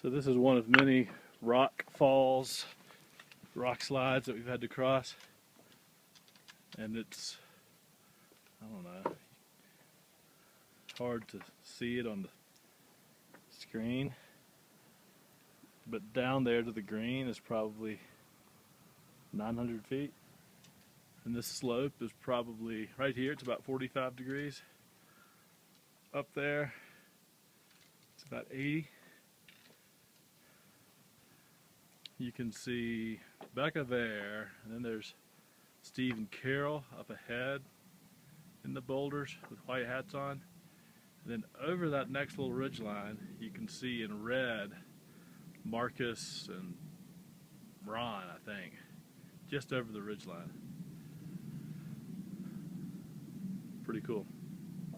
So this is one of many rock falls, rock slides that we've had to cross. And it's, I don't know, hard to see it on the screen. But down there to the green is probably 900 feet. And this slope is probably, right here, it's about 45 degrees. Up there, it's about 80. You can see back of there, and then there's Steve and Carol up ahead in the boulders with white hats on. And then over that next little ridge line, you can see in red Marcus and Ron, I think, just over the ridge line. Pretty cool.